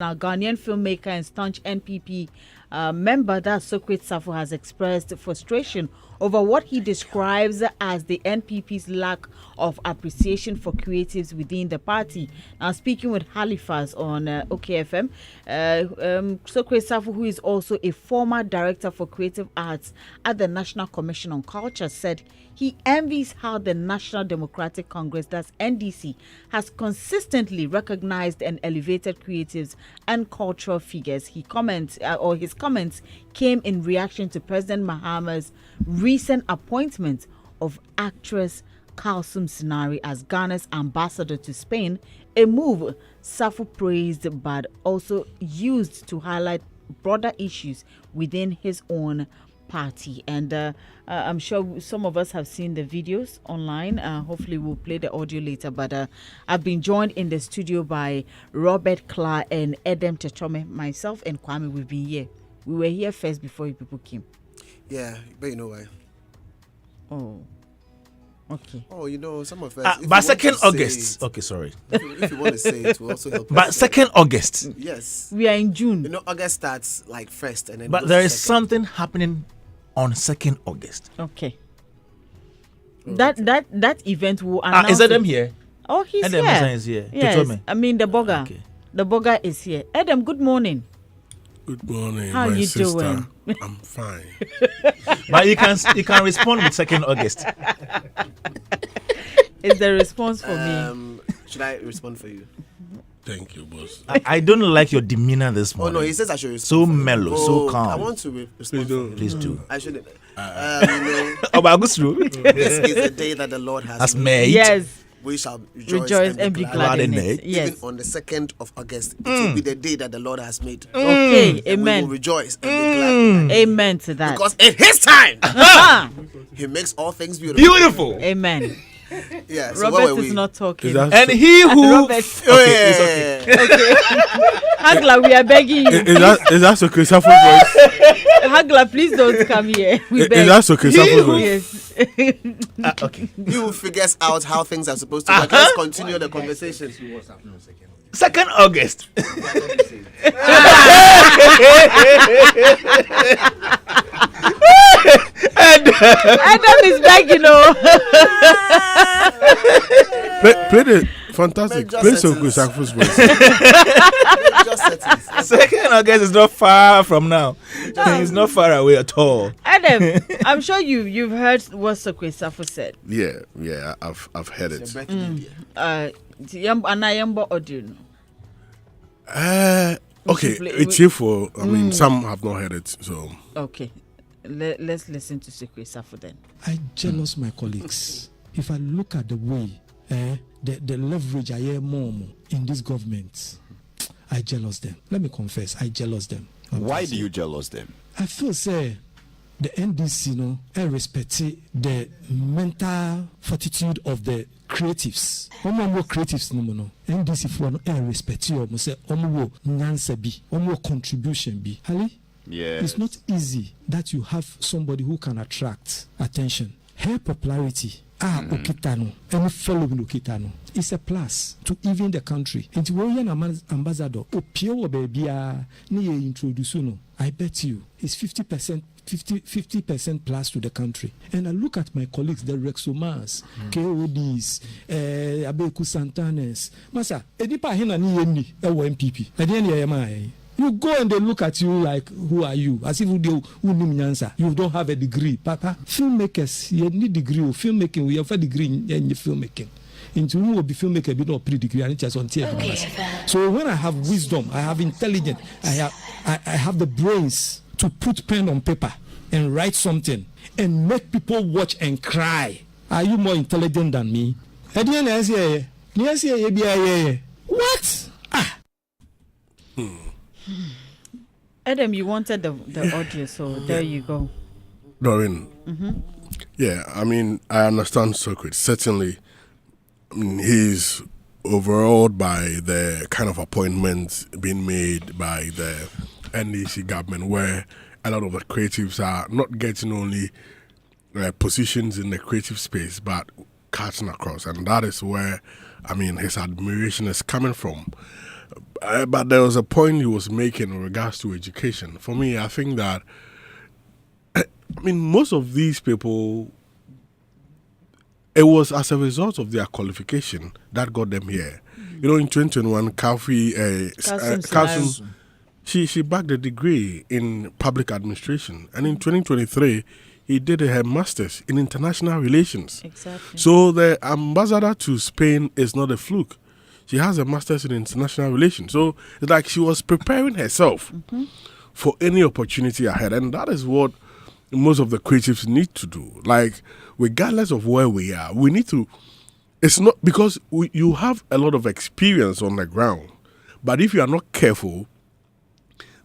Now, Ghanaian filmmaker and staunch NPP member, that Socrate Safo, has expressed frustration over what he describes as the NPP's lack of appreciation for creatives within the party. Now, speaking with Halifax on OKFM, Socrate Safo, who is also a former director for creative arts at the National Commission on Culture, said he envies how the National Democratic Congress, that's NDC, has consistently recognized and elevated creatives and cultural figures. His comments came in reaction to President Mahama's recent appointment of actress Kalsum Sinari as Ghana's ambassador to Spain, a move Safo praised but also used to highlight broader issues within his own party. And I'm sure some of us have seen the videos online. Hopefully we'll play the audio later, but I've been joined in the studio by Robert Clark and Edem Tetome. Myself and Kwame, we've been here. We were here first before you people came. Yeah, but you know why? Oh, okay. Oh, you know, some of us. But 2nd August. Okay, sorry. If you want to say it, will also help. But 2nd August. Yes. We are in June. You know, August starts like first, and then. But there is something happening on 2nd August. Okay. That event will announce. Is Adam here? Oh, he's Adam here. is here. Yes. I mean the bugger. Okay. The bugger is here. Adam, good morning. Good morning, How my you sister. doing? I'm fine. But you can respond with 2nd August. Is the response for me? Should I respond for you? Thank you, boss. I don't like your demeanor this Oh morning. no, he says I should respond. So for you. mellow, so calm. I want to respond. Please For do. you. Please do. I shouldn't. You know, Oh, but this through. this is the day that the Lord has As made. made. Yes. We shall Rejoice and be glad in it. Yes. Even on the 2nd of August, it will be the day that the Lord has made. Okay. And we Amen. will rejoice and be glad in it. Amen to that. Because in His time, He makes all things beautiful. Beautiful. Amen. Yeah. So where Robert were is we? not talking. Is that And he who Robert. okay, it's okay. Hagla, we are begging you. is that Socrate Safo's voice? Hagla, please don't come here. We Is beg. that Socrate Safo's voice? Yes. Okay. He who figures out how things are supposed to work. Let's continue the conversation. 2nd August. Adam is begging, Play the fantastic. Just Play settings. Socrate Safo's voice. Just settings. 2nd August is not far from now. It's not far away at all. Adam, I'm sure you've heard what Socrate Safo said. Yeah, I've heard It's it. your birthday. Anayambo audio. Okay, play- it's here for. I mean, some have not heard it, so. Okay. Let's listen to Socrate Safo then. I jealous my colleagues. If I look at the way, the leverage I hear more in this government, I jealous them. Let me confess, I jealous them. Why do you jealous them? I feel say the NDC, I respect the mental fortitude of the creatives. Omo creatives no. NDC for no I respect you. Say omo nyansa bi, omo contribution bi. Hali. Yeah. It's not easy that you have somebody who can attract attention. Her popularity, okitano, any following okitano, is a plus to even the country. And when you're an ambassador, pure baby, introduce no. I bet you it's 50% plus to the country. And I look at my colleagues, the Rexomans, KODs, Abeku Santanes. Masa, edipa hina ni yeni, MPP. At the end of you go and they look at you like, who are you? As if you don't have a degree. Papa, filmmakers, you need degree. Filmmaking, we have a degree in filmmaking. Into who will be filmmaker, be not pre-degree, and just on TV. So when I have wisdom, I have intelligence, I have the brains to put pen on paper and write something and make people watch and cry. Are you more intelligent than me? What? Adam, you wanted the audio, so there you go. Doreen. Yeah, I mean, I understand Socrates. Certainly, I mean, he's overawed by the kind of appointments being made by the NDC government, where a lot of the creatives are not getting only positions in the creative space, but cutting across. And that is where, I mean, his admiration is coming from. But there was a point he was making in regards to education. For me, I think that, most of these people, it was as a result of their qualification that got them here. In 2021, Kalsum, she bagged a degree in public administration. And in 2023, he did her master's in international relations. Exactly. So the ambassador to Spain is not a fluke. She has a master's in international relations. So it's like she was preparing herself for any opportunity ahead. And that is what most of the creatives need to do. Like, regardless of where we are, we need to. It's not because you have a lot of experience on the ground, but if you are not careful,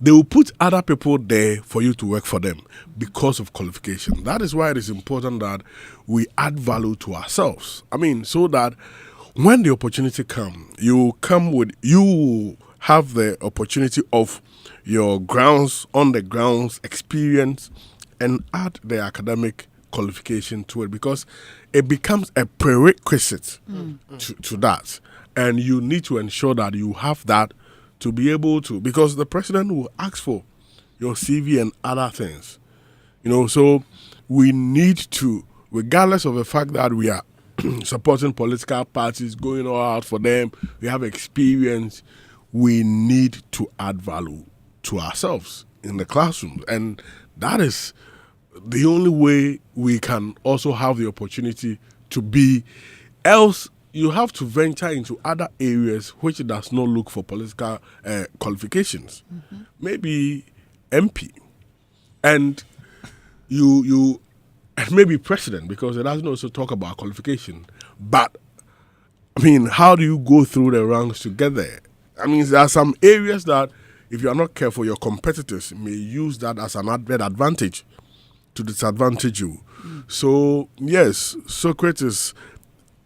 they will put other people there for you to work for them because of qualification. That is why it is important that we add value to ourselves. So that when the opportunity comes, you have the opportunity of your on the grounds experience and add the academic qualification to it, because it becomes a prerequisite to that. And you need to ensure that you have that to be able to, because the president will ask for your CV and other things. So we need to, regardless of the fact that we are supporting political parties, going all out for them, we have experience, we need to add value to ourselves in the classroom. And that is the only way we can also have the opportunity to be. Else, you have to venture into other areas which does not look for political qualifications. Maybe MP. And you maybe president, because it doesn't also talk about qualification. But, how do you go through the ranks to get there? There are some areas that, if you are not careful, your competitors may use that as an advantage to disadvantage you. So, yes, Socrates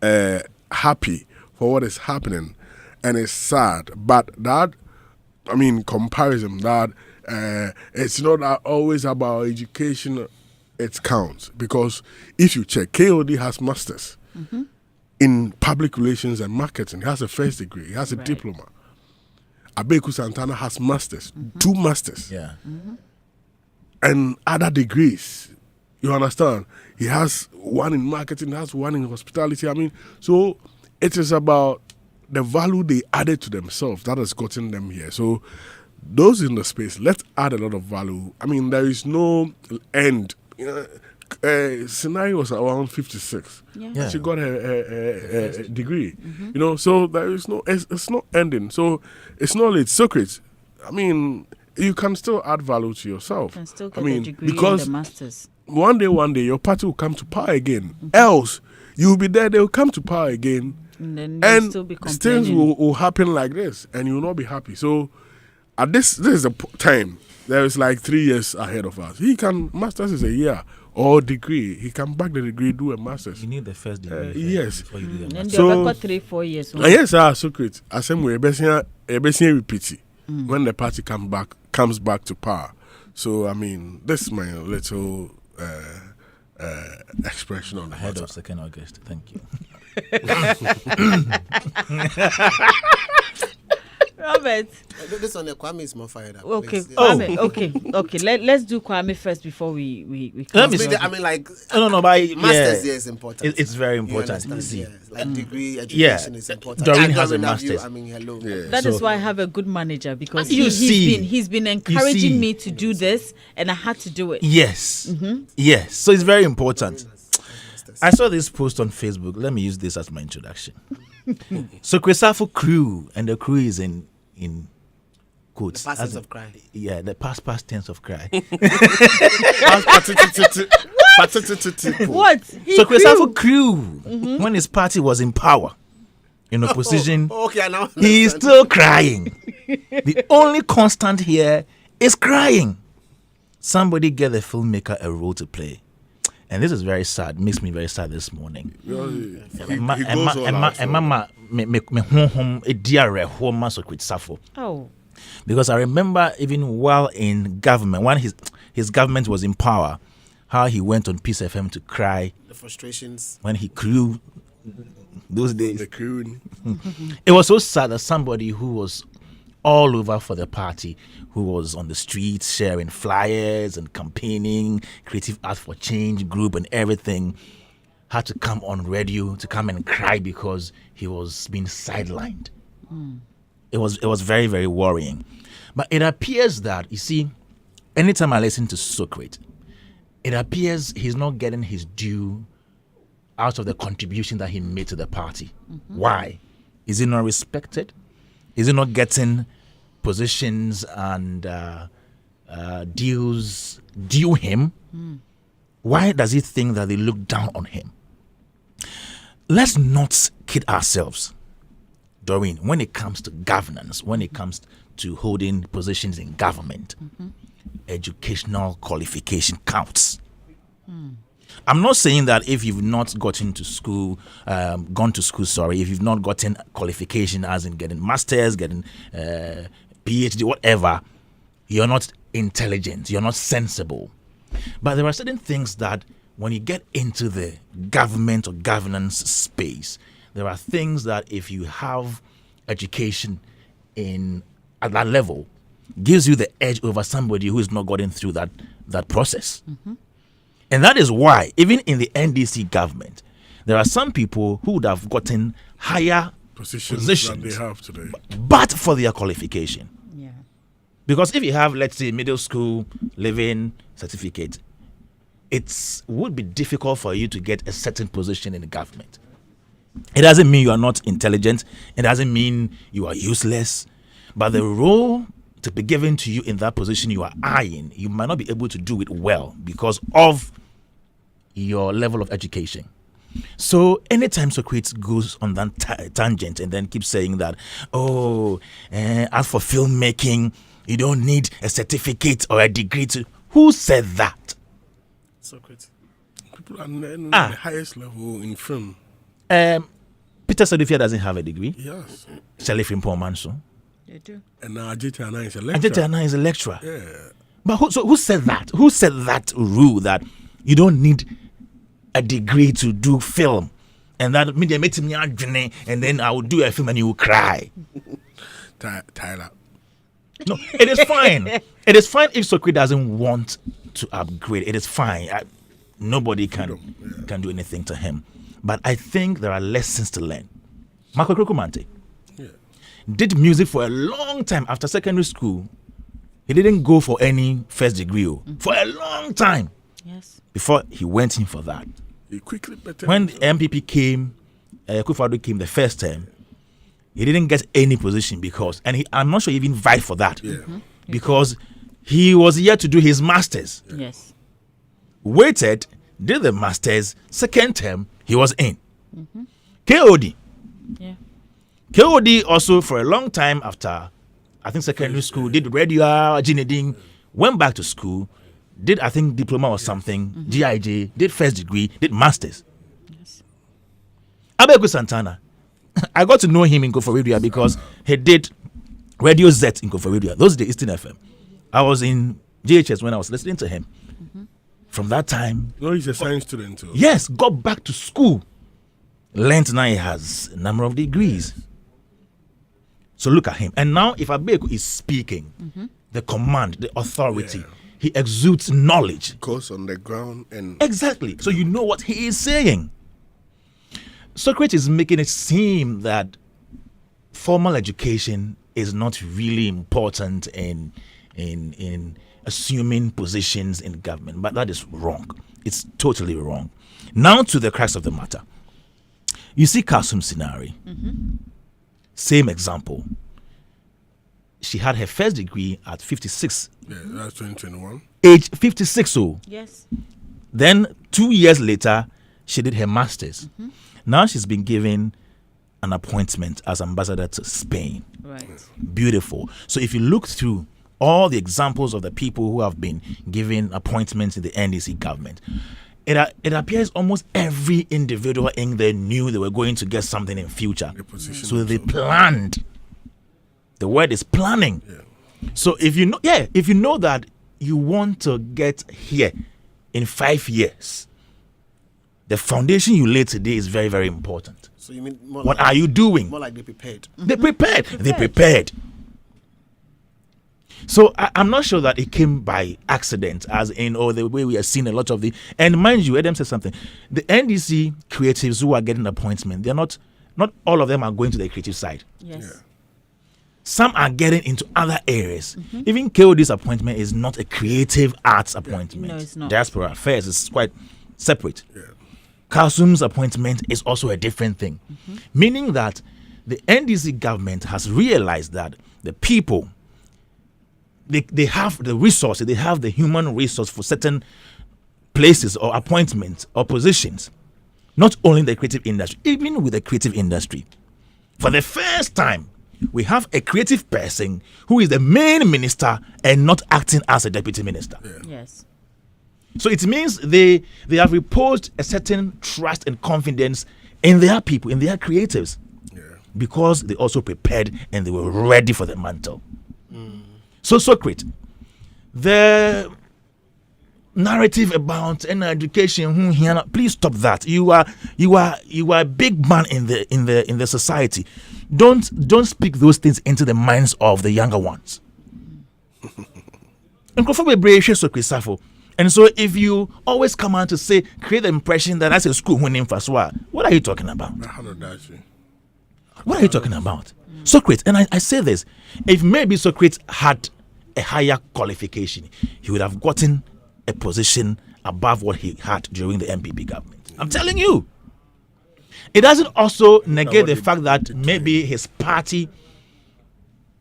is happy for what is happening, and it's sad. But that, comparison, that it's not always about education, it counts. Because if you check, KOD has masters in public relations and marketing. He has a first degree, he has a diploma. Abeku Santana has masters, 2 masters. Yeah. And other degrees. You understand? He has one in marketing, has one in hospitality. So it is about the value they added to themselves that has gotten them here. So those in the space, let's add a lot of value. There is no end. Sinai was around 56. Yeah. She got her degree. So there is no, it's not ending. So it's not late. Socrates, you can still add value to yourself. You can still get a degree because and the masters. One day, your party will come to power again. Else, you will be there, they will come to power again. And then And still be things complaining. will happen like this, and you will not be happy. So, at this is the time. There is like 3 years ahead of us. Masters is a year or degree. He can back the degree, do a master's. You need the first degree yes. before you do the And master's. they'll So- record 3-4 years. Yes, Socrates. I say we repeat when the party comes back to power. So this is my little expression on the Ahead matter. of 2nd August. Thank you. Robert. This one, Kwame is more fired up. Okay, Please. Kwame. Okay. Let's do Kwame first before we Let me I see. mean, like, No, but masters here is important. It's very You important. understand? See. Yeah. Like degree education is important. Doreen Yeah, has a Doreen, have you- master's. hello. Yeah. That is So- why I have a good manager, because You see. he's been see. encouraging me to do this, and I had to do it. Yes. Yes. So it's very important. I saw this post on Facebook. Let me use this as my introduction. Socrate Safo crew, and the crew is in quotes. Past tense As in- of cry. Yeah, the past tense of cry. What? He Socrate grew. Safo crew, when his party was in power, in opposition, Okay, I now he is still crying. The only constant here is crying. Somebody get the filmmaker a role to play. And this is very sad. Makes me very sad this morning. He goes all out, so- Mama me honhom ediare homa Socrate Safo. Oh, Because I remember even while in government, when his government was in power, how he went on Peace FM to cry the frustrations. when he crew those days. The crewing. It was so sad that somebody who was all over for the party, who was on the streets sharing flyers and campaigning, Creative Art for Change group and everything, had to come on radio to come and cry because he was being sidelined. It was very, very worrying. But it appears that, you see, anytime I listen to Socrate, it appears he's not getting his due out of the contribution that he made to the party. Why? Is he not respected? Is he not getting positions and deals due him? Why does he think that they look down on him? Let's not kid ourselves, Doreen, when it comes to governance, when it comes to holding positions in government, educational qualification counts. I'm not saying that if you've not gone to school, if you've not gotten qualification as in getting masters, getting PhD, whatever, you're not intelligent, you're not sensible. But there are certain things that when you get into the government or governance space, there are things that if you have education at that level, gives you the edge over somebody who is not gotten through that process. And that is why, even in the NDC government, there are some people who would have gotten higher positions that they have today, but for their qualification. Yeah. Because if you have, let's say, middle school living certificate, it would be difficult for you to get a certain position in the government. It doesn't mean you are not intelligent. It doesn't mean you are useless. But the role to be given to you in that position you are eyeing, you might not be able to do it well because of your level of education. So anytime Socrates goes on that tangent and then keeps saying that, as for filmmaking, you don't need a certificate or a degree to... Who said that? Socrates. People are the highest level in film. Peter Sadufia doesn't have a degree. Yes. Shelley Frimpong Manso. They do. And Ajitana is a lecturer. Ajitana is a lecturer. Yeah. But who said that? Who said that rule that you don't need a degree to do film? And that media made me and then I will do a film and you will cry. Tyler. No, it is fine. It is fine if Socrates doesn't want to upgrade. It is fine. Nobody can do anything to him. But I think there are lessons to learn. Marco Krokumante did music for a long time after secondary school. He didn't go for any first degree for a long time. Yes. Before he went in for that. He quickly better. When the MPP came, Akufo-Addo came the first time, he didn't get any position because, and I'm not sure he even vied for that, because he was yet to do his masters. Yes. Waited, did the masters, second term, he was in. KOD. Yeah. KOD also for a long time after, I think secondary school, did radio, Gineding, went back to school, did I think diploma or something, GIJ, did first degree, did masters. Yes. Abeku Santana, I got to know him in Koforidua because he did Radio Z in Koforidua. Those days, Eastern FM. I was in GHS when I was listening to him. From that time, he's a science student too. Yes, got back to school. Learned now he has a number of degrees. So look at him. And now if Abeku is speaking, the command, the authority, he exudes knowledge. Goes on the ground and... Exactly. So you know what he is saying. Socrates is making it seem that formal education is not really important in assuming positions in government. But that is wrong. It's totally wrong. Now to the crux of the matter. You see Kasum Sinari. Same example. She had her first degree at 56. Yeah, that's 2021. Age 56. So Yes. then 2 years later, she did her master's. Now she's been given an appointment as ambassador to Spain. Right. Beautiful. So if you look through all the examples of the people who have been given appointments in the NDC government, it appears almost every individual in there knew they were going to get something in future. So they planned. The word is planning. Yeah. So if you know that you want to get here in 5 years, the foundation you lay today is very, very important. So you mean What are you doing? More like they prepared. They prepared. They prepared. So I'm not sure that it came by accident, as in, the way we are seeing a lot of the. And mind you, Adam said something. The NDC creatives who are getting appointment, they're not all of them are going to the creative side. Yes. Yeah. Some are getting into other areas. Even KOD's appointment is not a creative arts appointment. No, it's not. Diaspora affairs is quite separate. Yeah. Kasum's appointment is also a different thing. Meaning that the NDC government has realized that the people, they have the resources, they have the human resource for certain places or appointments or positions. Not only in the creative industry, even with the creative industry. For the first time, we have a creative person who is the main minister and not acting as a deputy minister. Yes. So it means they have reposed a certain trust and confidence in their people, in their creatives, because they also prepared and they were ready for the mantle. So Socrate, the narrative about education, please stop that. You are a big man in the society. Don't speak those things into the minds of the younger ones. And Socrate Safo. And so if you always come out to say, create the impression that that's a school winning for Swat, what are you talking about? What are you talking about? Socrates, and I say this, if maybe Socrates had a higher qualification, he would have gotten a position above what he had during the MPP government. I'm telling you. It doesn't also negate the fact that maybe his party,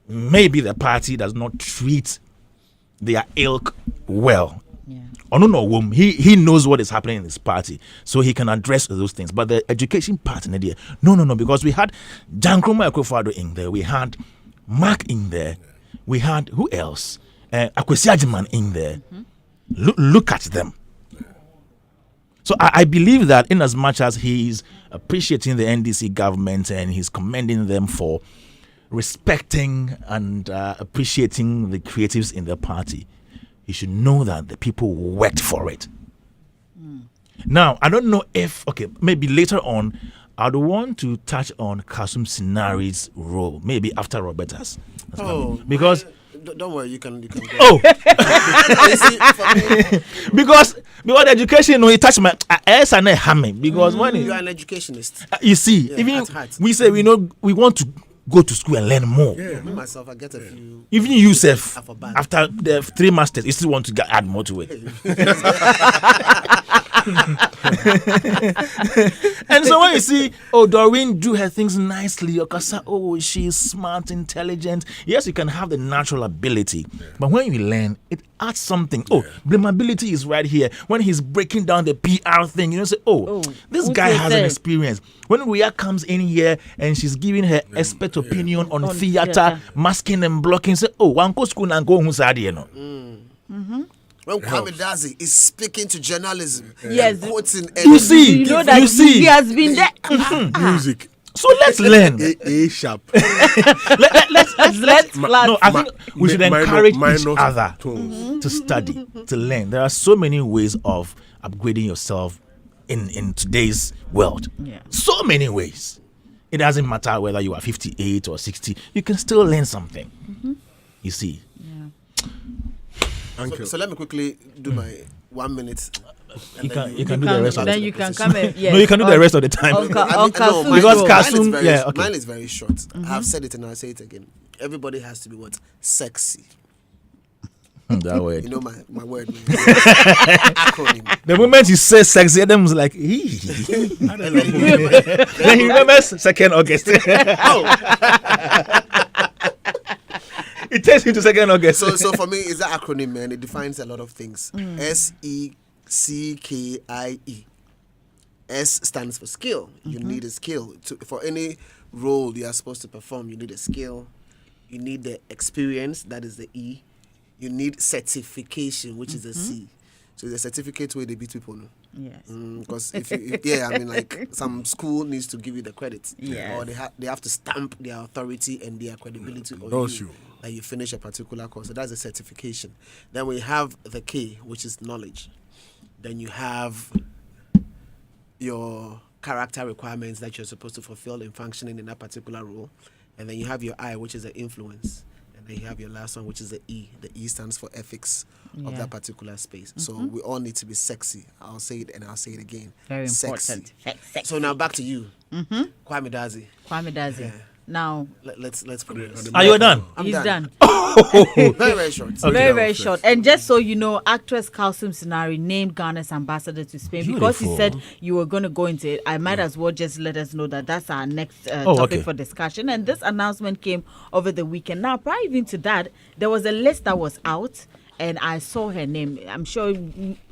maybe the party does not treat their ilk well. Yeah. Or no, he knows what is happening in his party, so he can address those things. But the education part in the no, because we had Jan Kroma Akufo-Addo in there, we had Mark in there, we had who else? Akwesi Agyeman in there. Look at them. So I believe that in as much as he's appreciating the NDC government and he's commending them for respecting and appreciating the creatives in the party, he should know that the people worked for it. Now, I don't know if, maybe later on, I'd want to touch on Kasum Sinari's role, maybe after Roberta's. Because don't worry, you can go. Oh, You see, for me, because education, he touched my ass and hammer. Because when you are an educationist. you see, Yeah, even at heart. we say we want to go to school and learn more. Me myself, I get a few. Even you, Seth, Alphabet. after the 3 masters, you still want to add more to it. And so when you see, Doreen do her things nicely, or Kasa, she's smart, intelligent. Yes, you can have the natural ability, but when you learn, it adds something. Blamability is right here. When he's breaking down the PR thing, you know, say, this guy has an experience. When Ria comes in here and she's giving her expert opinion on theater, masking and blocking, say, one go school and go home. When Kwame Dazi is speaking to journalism, Yes. quoting You see, You know that he has been there. Music. So let's learn. A sharp. Let's No, I think we should encourage each minor other tones. to study, to learn. There are so many ways of upgrading yourself in today's world. Yeah. So many ways. It doesn't matter whether you are 58 or 60. You can still learn something. You see. So let me quickly do my 1 minute. You can do the rest of Then the you can come in. Yes. No, you can do the rest of the time. Because Kasum, okay. Mine is very short. I've said it and I'll say it again. Everybody has to be what? Sexy. That word. You know my word. Acronym. The moment you say sexy, Adam was like, "Ee." Then he remembers 2nd August. It takes you to 2nd August. So for me, it's that acronym, man. It defines a lot of things. SECKIE. S stands for skill. You need a skill. For any role you are supposed to perform, you need a skill. You need the experience, that is the E. You need certification, which is the C. So the certificate where they beat people, no? Yes. Because like some school needs to give you the credit. Yes. Or they have to stamp their authority and their credibility on you. That you finish a particular course. So that's a certification. Then we have the K, which is knowledge. Then you have your character requirements that you're supposed to fulfill in functioning in that particular role. And then you have your I, which is the influence. And then you have your last one, which is the E. The E stands for ethics of Yeah. that particular space. So we all need to be sexy. I'll say it and I'll say it again. Very Sexy. important. Sexy. So now back to you, Kwame Dazi. Kwame Dazi. Now Let's progress. Are you done? I'm he's done. Very, very short. Very short. And just so you know, actress Kalsum Sinari named Ghana's ambassador to Spain because he Beautiful. said you were going to go into it. I might as well just let us know that that's our next Oh, topic okay. for discussion. And this announcement came over the weekend. Now, prior even to that, there was a list that was out. And I saw her name. I'm sure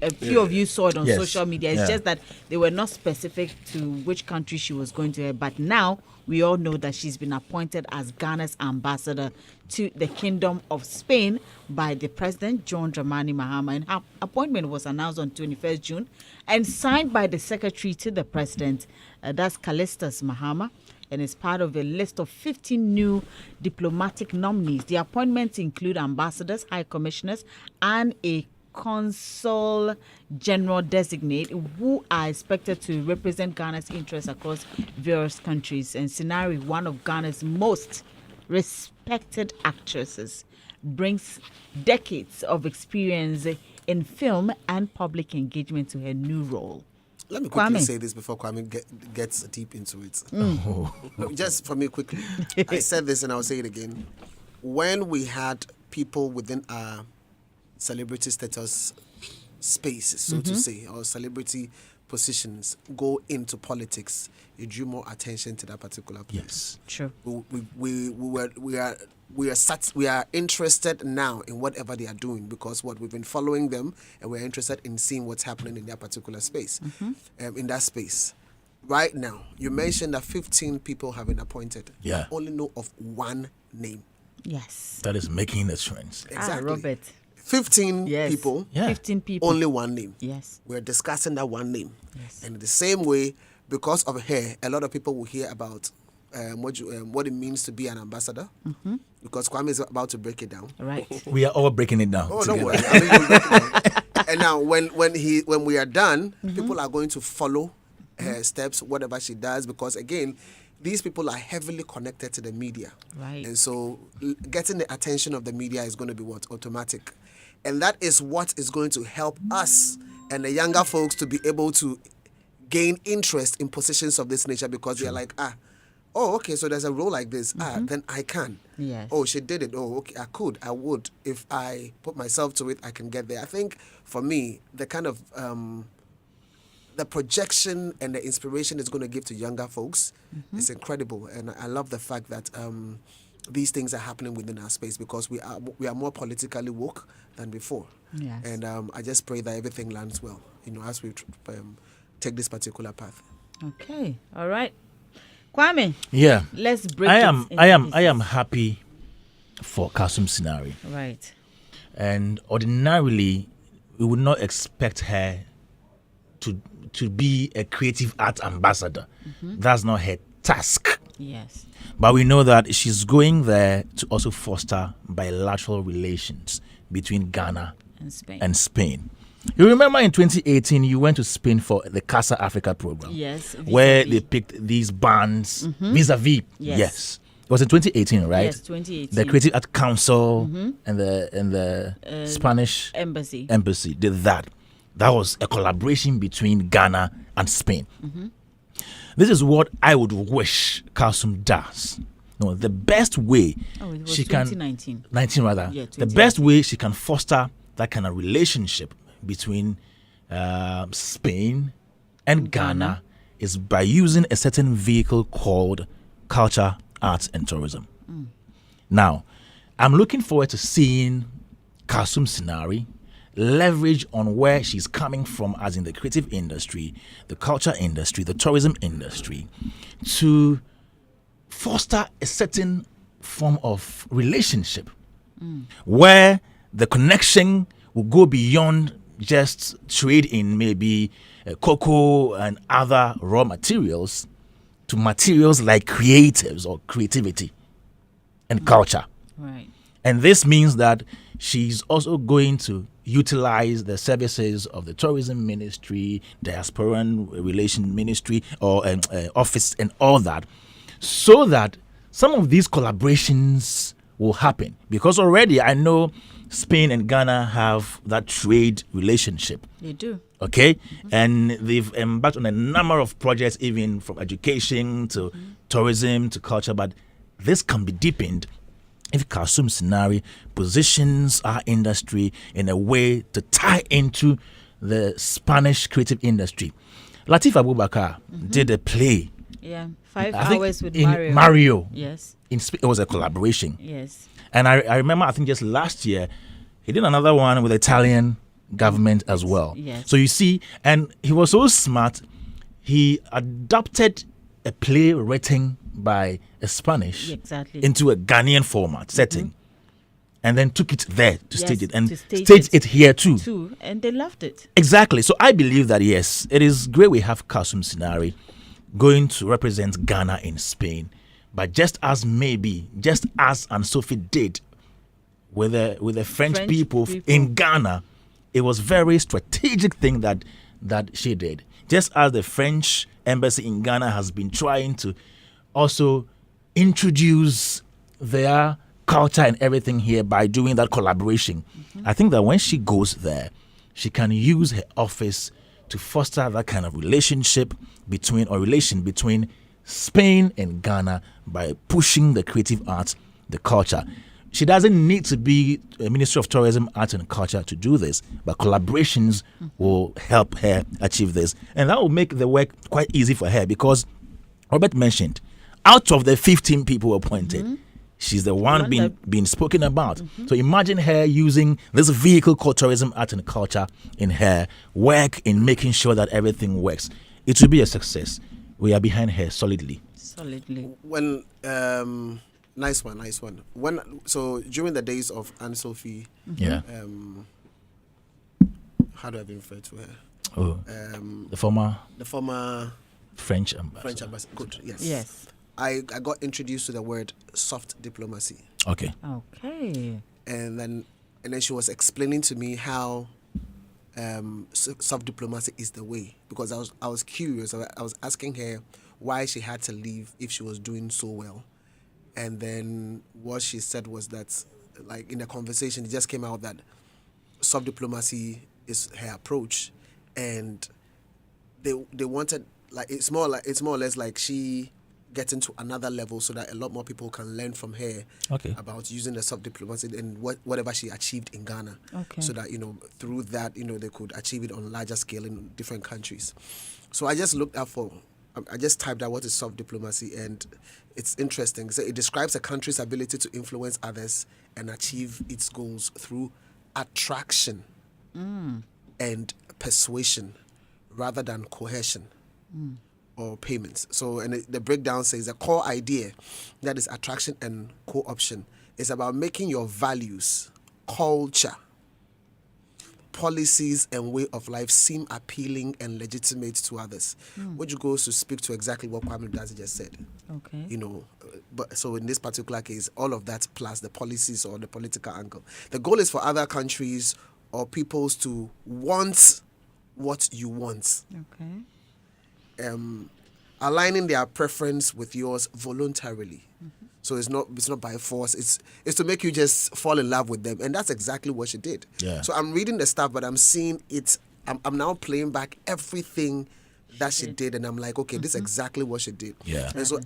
a few of you saw it on Yes. social media. It's Yeah. just that they were not specific to which country she was going to. But now we all know that she's been appointed as Ghana's ambassador to the Kingdom of Spain by the President, John Dramani Mahama. And her appointment was announced on 21st June and signed by the Secretary to the President, that's Callistus Mahama, and is part of a list of 15 new diplomatic nominees. The appointments include ambassadors, high commissioners, and a consul general designate who are expected to represent Ghana's interests across various countries. And Sinari, one of Ghana's most respected actresses, brings decades of experience in film and public engagement to her new role. Let me quickly Kwame. say this before Kwame gets deep into it. Just for me quickly. I said this and I'll say it again. When we had people within our celebrity status space, so to say, or celebrity positions go into politics, it drew more attention to that particular place. Yes. True. We are interested now in whatever they are doing because we've been following them and we're interested in seeing what's happening in that particular space, in that space. Right now, you mentioned that 15 people have been appointed. Yeah. I only know of one name. Yes. That is making the trends. Exactly. Robert. 15 Yes. people, Yeah. 15 people. only one name. Yes. We're discussing that one name. Yes. And in the same way, because of her, a lot of people will hear about what it means to be an ambassador. Because Kwame is about to break it down. Right. We are all breaking it down. Oh, together. don't worry. I mean, you'll break it down. And now, when we are done, people are going to follow her steps, whatever she does, because again, these people are heavily connected to the media. Right. And so getting the attention of the media is going to be automatic. And that is what is going to help us and the younger folks to be able to gain interest in positions of this nature because they're like, oh, okay, so there's a role like this. Then I can. Yes. Oh, she did it. Oh, okay, I would. If I put myself to it, I can get there. I think for me, the kind of the projection and the inspiration it's going to give to younger folks is incredible. And I love the fact that these things are happening within our space because we are more politically woke than before. Yes. And I just pray that everything lands well, as we take this particular path. Okay. All right. Kwame, Yeah. let's break I it am into I am pieces. happy for Kasum Sinari. Right. And ordinarily we would not expect her to be a creative art ambassador. That's not her task. Yes. But we know that she's going there to also foster bilateral relations between Ghana And Spain. and Spain. You remember in 2018, you went to Spain for the Casa Africa program. Yes, Where vis-a-vis. they picked these bands vis-a-vis. Yes. It was in 2018, right? Yes, 2018. The Creative Art Council and the Spanish Embassy. embassy did that. That was a collaboration between Ghana and Spain. This is what I would wish Kasum does. No, the best way Oh, it was she 2019. can 19 rather. Yeah, The best way she can foster that kind of relationship between Spain and Ghana is by using a certain vehicle called culture, arts, and tourism. Now, I'm looking forward to seeing Kasum Sinari leverage on where she's coming from, as in the creative industry, the culture industry, the tourism industry, to foster a certain form of relationship where the connection will go beyond just trade in maybe cocoa and other raw materials to materials like creatives or creativity and culture. Right. And this means that she's also going to utilize the services of the tourism ministry, diasporan relation ministry, or office and all that, so that some of these collaborations will happen. Because already I know Spain and Ghana have that trade relationship. They do. Okay? And they've embarked on a number of projects, even from education to tourism to culture. But this can be deepened if Kasum Scenario positions our industry in a way to tie into the Spanish creative industry. Latif Abubakar did a play. Yeah, 5 I think hours with in Mario. Yes. It was a collaboration. Yes. And I remember, I think just last year, he did another one with the Italian government as well. Yes. So you see, and he was so smart, he adopted a play written by a Spanish Exactly. into a Ghanaian format setting, and then took it there to Yes, stage it, and to stage staged it here too. Too, and they loved it. Exactly. So I believe that yes, it is great we have Kasum Sinari going to represent Ghana in Spain, but just as Anne Sophie did with the French people in Ghana, it was very strategic thing that she did. Just as the French embassy in Ghana has been trying to also introduce their culture and everything here by doing that collaboration. I think that when she goes there, she can use her office to foster that kind of relationship between Spain and Ghana by pushing the creative arts, the culture. She doesn't need to be a Ministry of Tourism, Arts and Culture to do this, but collaborations will help her achieve this. And that will make the work quite easy for her because Robert mentioned, out of the 15 people appointed, she's the one being spoken about. So imagine her using this vehicle called Tourism, Art and Culture in her work in making sure that everything works. It will be a success. We are behind her solidly. When nice one. So during the days of Anne Sophie, how do I refer to her? The former French ambassador. Good. Yes. I got introduced to the word soft diplomacy. Okay. And then she was explaining to me how soft diplomacy is the way, because I was curious. I was asking her why she had to leave if she was doing so well. And then what she said was that, like in the conversation, it just came out that soft diplomacy is her approach, and they wanted it's more or less like she getting to another level so that a lot more people can learn from her about using the soft diplomacy and whatever she achieved in Ghana. So that through that they could achieve it on larger scale in different countries. So I just looked up I just typed out what is soft diplomacy, and it's interesting. So it describes a country's ability to influence others and achieve its goals through attraction and persuasion rather than coercion or payments. So, and the breakdown says the core idea, that is attraction and co-option, is about making your values, culture, policies and way of life seem appealing and legitimate to others, which goes to speak to exactly what Kwame Dazi just said. But so in this particular case, all of that plus the policies or the political angle. The goal is for other countries or peoples to want what you want. Aligning their preference with yours voluntarily. So it's not by force. It's to make you just fall in love with them, and that's exactly what she did. So I'm reading the stuff, but I'm seeing it. I'm now playing back everything that she did, and I'm like, okay, this is exactly what she did.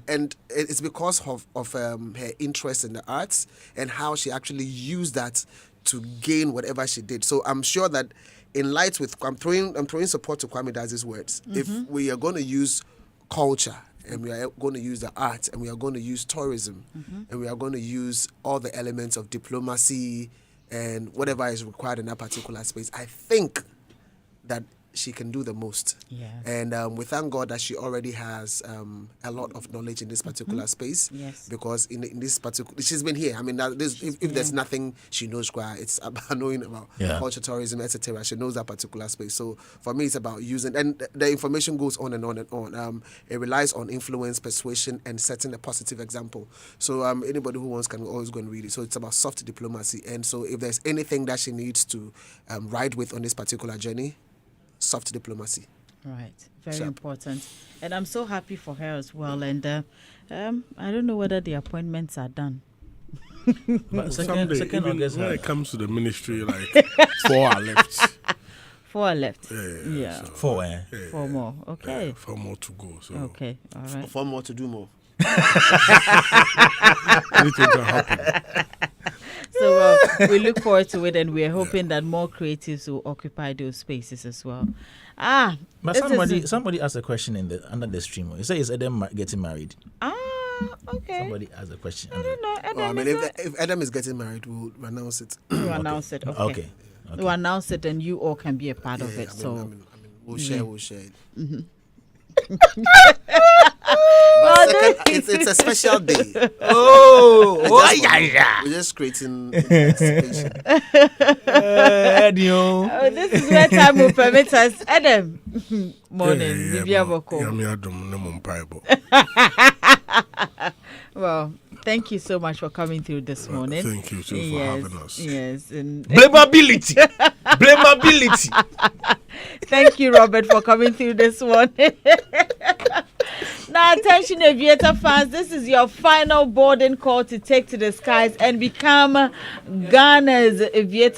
And it's because of her interest in the arts and how she actually used that to gain whatever she did. So I'm sure that in light with I'm throwing support to Kwame Dazi's words. If we are going to use culture, and we are going to use the arts, and we are going to use tourism, and we are going to use all the elements of diplomacy and whatever is required in that particular space, I think that she can do the most. And we thank God that she already has a lot of knowledge in this particular space. Because in this particular, she's been here. I mean, if there's nothing she knows, it's about knowing about culture, tourism, etc. She knows that particular space. So for me, it's about using, and the information goes on and on and on. It relies on influence, persuasion, and setting a positive example. So anybody who wants can always go and read it. So it's about soft diplomacy. And so if there's anything that she needs to ride with on this particular journey, soft diplomacy. Right. Very important. And I'm so happy for her as well. And I don't know whether the appointments are done. But Someday, second even August. when it comes to the ministry, like 4 are left. 4 are left. Yeah. So, 4, eh? 4 more. Okay. 4 more to go. So Okay. All right. 4 more to do more. anything can happen. So we look forward to it, and we're hoping that more creatives will occupy those spaces as well. But somebody asked a question under the stream. He said, "Is Adam getting married?" Okay. Somebody asked a question. I don't know. I mean, if Adam is getting married, we'll announce it. You announce it. Okay. We'll announce it, and you all can be a part of it. I mean, we'll share it. It's a special day. We're just creating anticipation. This is where time will permit us. Adam, morning. Well, thank you so much for coming through this morning. Thank you too for having us. Yes, and Blamability. thank you, Robert, for coming through this morning. Now, attention, aviator fans, this is your final boarding call to take to the skies and become Ghana's aviator